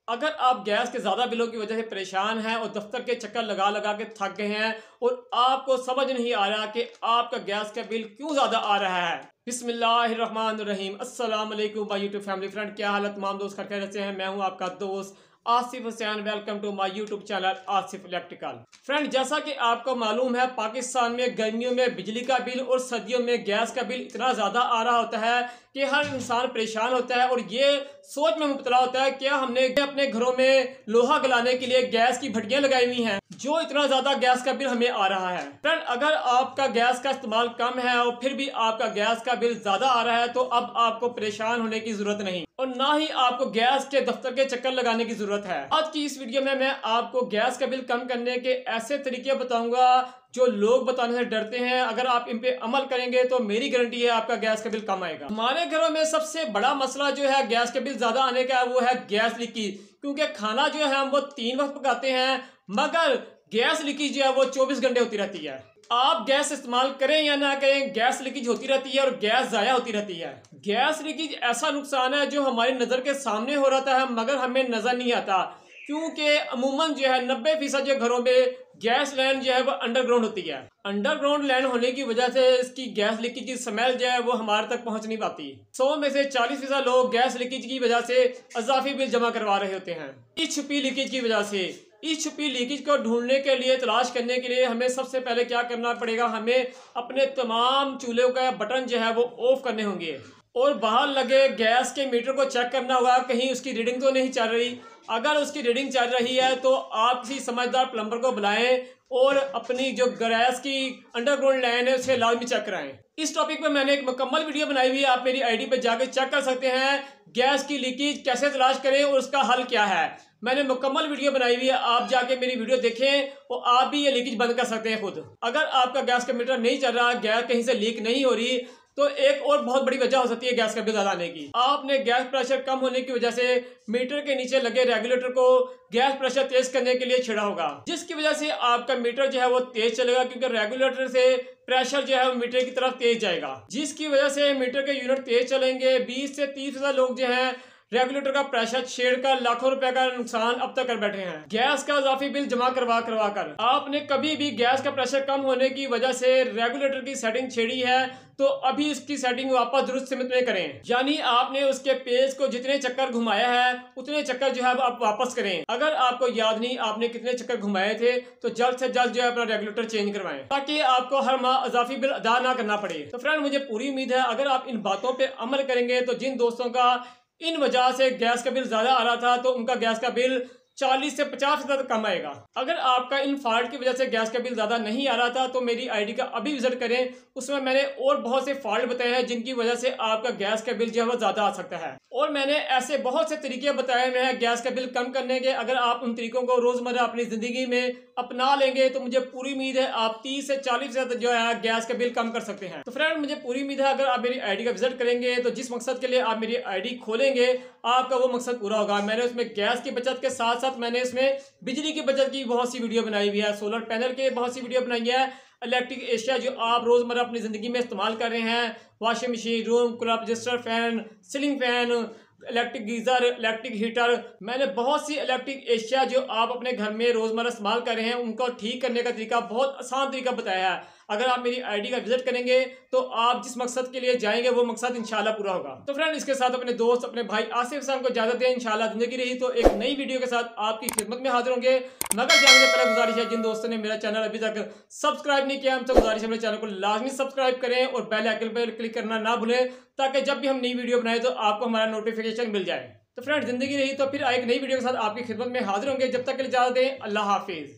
अगर आप गैस के ज़्यादा बिलों की वजह से परेशान हैं और दफ्तर के चक्कर लगा लगा के थक गए हैं और आपको समझ नहीं आ रहा कि आपका गैस का बिल क्यों ज़्यादा आ रहा है। बिस्मिल्लाहिर्रहमानिर्रहीम। अस्सलाम वालेकुम माय यूट्यूब फैमिली फ्रेंड, क्या हालत तमाम दोस्त खैर रहते हैं। मैं हूं आपका दोस्त Asif Hussain. Welcome to my YouTube channel Asif electrical. Friend, जैसा कि आपको मालूम है, पाकिस्तान में गर्मियों में बिजली का बिल और सर्दियों में गैस का बिल इतना ज़्यादा आ रहा होता है कि हर इंसान परेशान होता है और ये सोच में मुब्तला होता है क्या हमने अपने घरों में लोहा गलाने के लिए गैस की भट्टियां लगाई हुई हैं जो इतना ज़्यादा गैस का बिल हमें आ रहा है। फ्रेंड, अगर आपका गैस का इस्तेमाल कम है और फिर भी आपका गैस का बिल ज़्यादा आ रहा है तो अब आपको परेशान होने की ज़रूरत नहीं और ना ही आपको गैस के दफ्तर के चक्कर लगाने की ज़रूरत है। आज की इस वीडियो में मैं आपको गैस का बिल कम करने के ऐसे तरीके बताऊंगा जो लोग बताने से डरते हैं। अगर आप इन पे अमल करेंगे तो मेरी गारंटी है आपका गैस का बिल कम आएगा। हमारे घरों में सबसे बड़ा मसला जो है गैस का बिल ज्यादा आने का वो है गैस लीकेज, क्योंकि खाना जो है हम वो 3 वक्त पकाते हैं मगर गैस लीकेज जो है वो 24 घंटे होती रहती है। आप गैस इस्तेमाल करें या ना करें, गैस लीकेज होती रहती है और गैस जाया होती रहती है। गैस लीकेज ऐसा नुकसान है जो हमारी नज़र के सामने हो रहा है मगर हमें नजर नहीं आता, क्योंकि अमूमन जो है 90% जो घरों में गैस लाइन जो है वो अंडरग्राउंड होती है। अंडरग्राउंड लाइन होने की वजह से इसकी गैस लीकेज की स्मेल जो है वो हमारे तक पहुंच नहीं पाती। 100 में से 40% लोग गैस लीकेज की वजह से इजाफी बिल जमा करवा रहे होते हैं इस छुपी लीकेज की वजह से। इस छुपी लीकेज को ढूंढने के लिए, तलाश करने के लिए हमें सबसे पहले क्या करना पड़ेगा, हमें अपने तमाम चूल्हों का बटन जो है वो ऑफ करने होंगे और बाहर लगे गैस के मीटर को चेक करना होगा कहीं उसकी रीडिंग तो नहीं चल रही। अगर उसकी रीडिंग चल रही है तो आप किसी समझदार प्लम्बर को बुलाएं और अपनी जो गैस की अंडरग्राउंड लाइन है उसे लाजमी चेक कराएं। इस टॉपिक पे मैंने एक मुकम्मल वीडियो बनाई हुई है, आप मेरी आईडी पे जाकर चेक कर सकते हैं। गैस की लीकेज कैसे तलाश करें और उसका हल क्या है, मैंने मुकम्मल वीडियो बनाई हुई है। आप जाके मेरी वीडियो देखें और आप भी ये लीकेज बंद कर सकते हैं खुद। अगर आपका गैस का मीटर नहीं चल रहा, गैस कहीं से लीक नहीं हो रही, तो एक और बहुत बड़ी वजह हो सकती है गैस का बिल ज़्यादा आने की। आपने गैस प्रेशर कम होने की वजह से मीटर के नीचे लगे रेगुलेटर को गैस प्रेशर तेज करने के लिए छिड़ा होगा, जिसकी वजह से आपका मीटर जो है वो तेज चलेगा, क्योंकि रेगुलेटर से प्रेशर जो है वो मीटर की तरफ तेज जाएगा, जिसकी वजह से मीटर के यूनिट तेज चलेंगे। 20 से 30% लोग जो हैं रेगुलेटर का प्रेशर छेड़कर लाखों रुपए का नुकसान अब तक कर बैठे हैं गैस का इजाफी बिल जमा करवा कर। आपने कभी भी गैस का प्रेशर कम होने की वजह से रेगुलेटर की सेटिंग छेड़ी है तो अभी उसकी सेटिंग वापस दुरुस्त सीमित में करें, यानी आपने उसके पेज को जितने चक्कर घुमाया है उतने चक्कर जो है आप वापस करें। अगर आपको याद नहीं आपने कितने चक्कर घुमाए थे तो जल्द से जल्द जो है अपना रेगुलेटर चेंज करवाएं ताकि आपको हर माह इजाफी बिल अदा ना करना पड़े। तो फ्रेंड, मुझे पूरी उम्मीद है अगर आप इन बातों पर अमल करेंगे तो जिन दोस्तों का इन वजह से गैस का बिल ज्यादा आ रहा था तो उनका गैस का बिल 40 से 50% कम आएगा। अगर आपका इन फॉल्ट की वजह से गैस का बिल ज़्यादा नहीं आ रहा था तो मेरी आईडी का अभी विजिट करें, उसमें मैंने और बहुत से फॉल्ट बताए हैं जिनकी वजह से आपका गैस का बिल जो है वो ज़्यादा आ सकता है और मैंने ऐसे बहुत से तरीके बताए हुए हैं गैस का बिल कम करने के। अगर आप उन तरीकों को रोज़मर्रा अपनी ज़िंदगी में अपना लेंगे तो मुझे पूरी उम्मीद है आप 30 से 40% जो है गैस का बिल कम कर सकते हैं। तो फ्रेंड, मुझे पूरी उम्मीद है अगर आप मेरी आईडी का विजिट करेंगे तो जिस मकसद के लिए आप मेरी आईडी खोलेंगे आपका वो मकसद पूरा होगा। मैंने उसमें गैस की बचत के साथ साथ मैंने इसमें बिजली की बचत की बहुत सी वीडियो बनाई हुई है, सोलर पैनल के बहुत सी वीडियो बनाई है, इलेक्ट्रिक एशिया जो आप रोजमर्रा अपनी जिंदगी में इस्तेमाल कर रहे हैं, washing machine, room cooler, register fan, ceiling fan, electric geyser, electric heater. मैंने बहुत सी इलेक्ट्रिक एशिया जो आप अपने घर में रोजमर्रा इस्तेमाल कर रहे हैं उनको ठीक करने का तरीका, बहुत आसान तरीका बताया है। अगर आप मेरी आईडी का विजिट करेंगे तो आप जिस मकसद के लिए जाएंगे वो मकसद इंशाल्लाह पूरा होगा। तो फ्रेंड, इसके साथ अपने दोस्त अपने भाई आसिफ हुसैन को इजाजत दें। इंशाल्लाह जिंदगी रही तो एक नई वीडियो के साथ आपकी खिदमत में हाजिर होंगे। मगर जाने से पहले गुजारिश है जिन दोस्तों ने मेरा चैनल अभी तक सब्सक्राइब नहीं किया हमसे गुजारिश है मेरे चैनल को लाजमी सब्सक्राइब करें और बेल आइकन पर क्लिक करना ना भूलें ताकि जब भी हम नई वीडियो बनाए तो आपको हमारा नोटिफिकेशन मिल जाए। तो फ्रेंड, जिंदगी रही तो फिर एक नई वीडियो के साथ आपकी खिदमत में हाजिर होंगे। जब तक के लिए इजाजत दें, अल्लाह हाफिज।